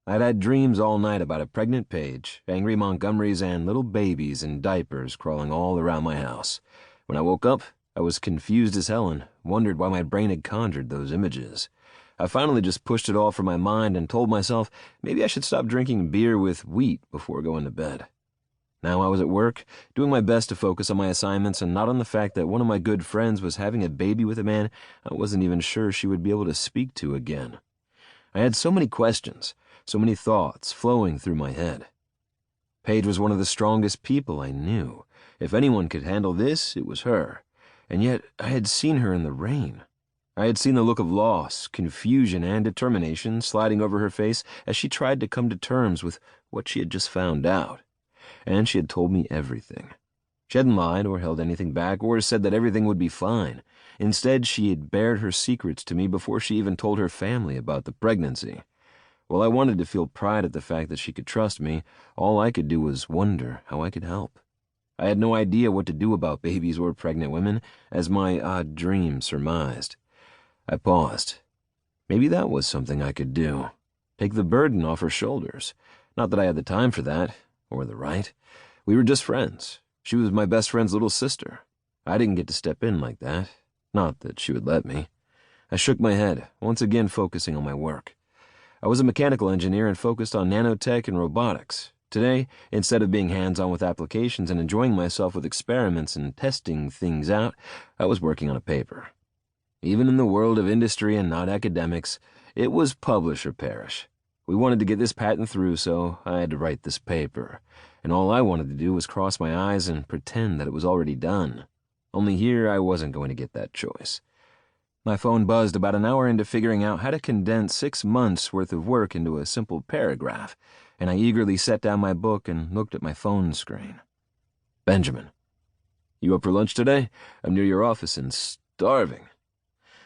I'd had dreams all night about a pregnant Paige, angry Montgomerys, and little babies in diapers crawling all around my house. When I woke up, I was confused as hell and wondered why my brain had conjured those images. I finally just pushed it all from my mind and told myself maybe I should stop drinking beer with wheat before going to bed. Now I was at work, doing my best to focus on my assignments and not on the fact that one of my good friends was having a baby with a man I wasn't even sure she would be able to speak to again. I had so many questions, so many thoughts flowing through my head. Paige was one of the strongest people I knew. If anyone could handle this, it was her. And yet I had seen her in the rain. I had seen the look of loss, confusion, and determination sliding over her face as she tried to come to terms with what she had just found out. And she had told me everything. She hadn't lied or held anything back or said that everything would be fine. Instead, she had bared her secrets to me before she even told her family about the pregnancy. While I wanted to feel pride at the fact that she could trust me, all I could do was wonder how I could help. I had no idea what to do about babies or pregnant women, as my odd dream surmised. I paused. Maybe that was something I could do. Take the burden off her shoulders. Not that I had the time for that, or the right. We were just friends. She was my best friend's little sister. I didn't get to step in like that. Not that she would let me. I shook my head, once again focusing on my work. I was a mechanical engineer and focused on nanotech and robotics. Today, instead of being hands-on with applications and enjoying myself with experiments and testing things out, I was working on a paper. Even in the world of industry and not academics, it was publish or perish. We wanted to get this patent through, so I had to write this paper. And all I wanted to do was cross my eyes and pretend that it was already done. Only here I wasn't going to get that choice. My phone buzzed about an hour into figuring out how to condense 6 months' worth of work into a simple paragraph, and I eagerly set down my book and looked at my phone screen. Benjamin. You up for lunch today? I'm near your office and starving.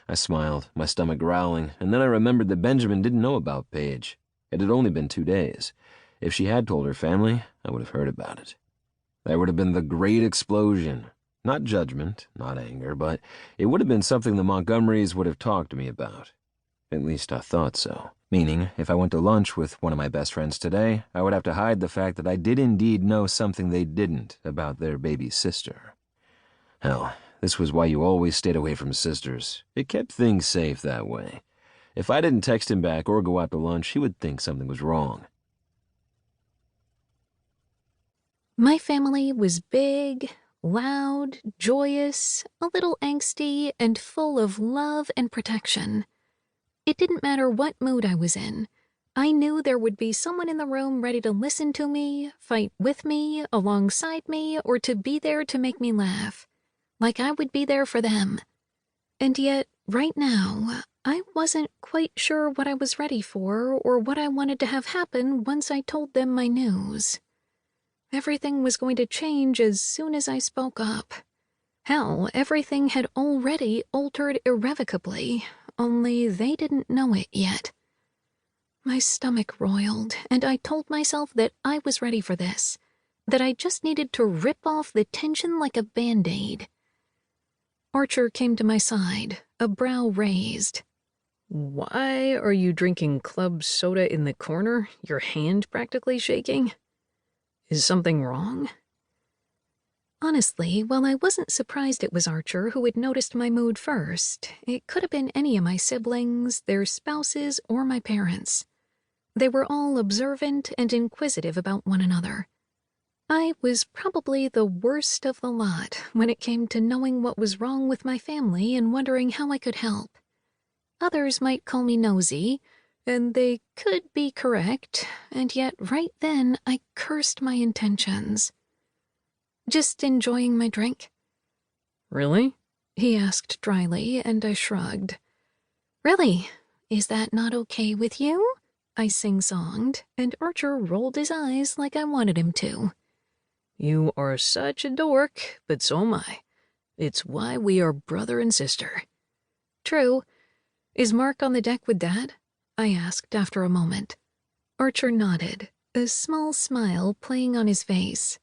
I smiled, my stomach growling, and then I remembered that Benjamin didn't know about Paige. It had only been 2 days. If she had told her family, I would have heard about it. There would have been the great explosion. Not judgment, not anger, but it would have been something the Montgomerys would have talked to me about. At least I thought so. Meaning, if I went to lunch with one of my best friends today, I would have to hide the fact that I did indeed know something they didn't about their baby sister. Hell, this was why you always stayed away from sisters. It kept things safe that way. If I didn't text him back or go out to lunch, he would think something was wrong. My family was big, loud, joyous, a little angsty, and full of love and protection. It didn't matter what mood I was in. I knew there would be someone in the room ready to listen to me, fight with me, alongside me, or to be there to make me laugh. Like I would be there for them. And yet, right now, I wasn't quite sure what I was ready for or what I wanted to have happen once I told them my news. Everything was going to change as soon as I spoke up. Hell, everything had already altered irrevocably, only they didn't know it yet. My stomach roiled, and I told myself that I was ready for this, that I just needed to rip off the tension like a Band-Aid. Archer came to my side, a brow raised. Why are you drinking club soda in the corner, your hand practically shaking? Is something wrong? Honestly, while I wasn't surprised it was Archer who had noticed my mood first, it could have been any of my siblings, their spouses, or my parents. They were all observant and inquisitive about one another. I was probably the worst of the lot when it came to knowing what was wrong with my family and wondering how I could help. Others might call me nosy, and they could be correct, and yet right then I cursed my intentions. Just enjoying my drink? Really? He asked dryly, and I shrugged. Really? Is that not okay with you? I sing-songed, and Archer rolled his eyes like I wanted him to. You are such a dork, but so am I. It's why we are brother and sister. True. Is Mark on the deck with Dad? I asked after a moment. Archer nodded, a small smile playing on his face.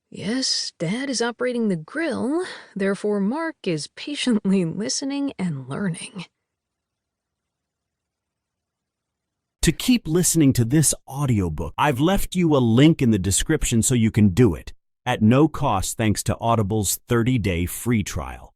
Yes, Dad is operating the grill, therefore Mark is patiently listening and learning. To keep listening to this audiobook, I've left you a link in the description so you can do it, at no cost thanks to Audible's 30-day free trial.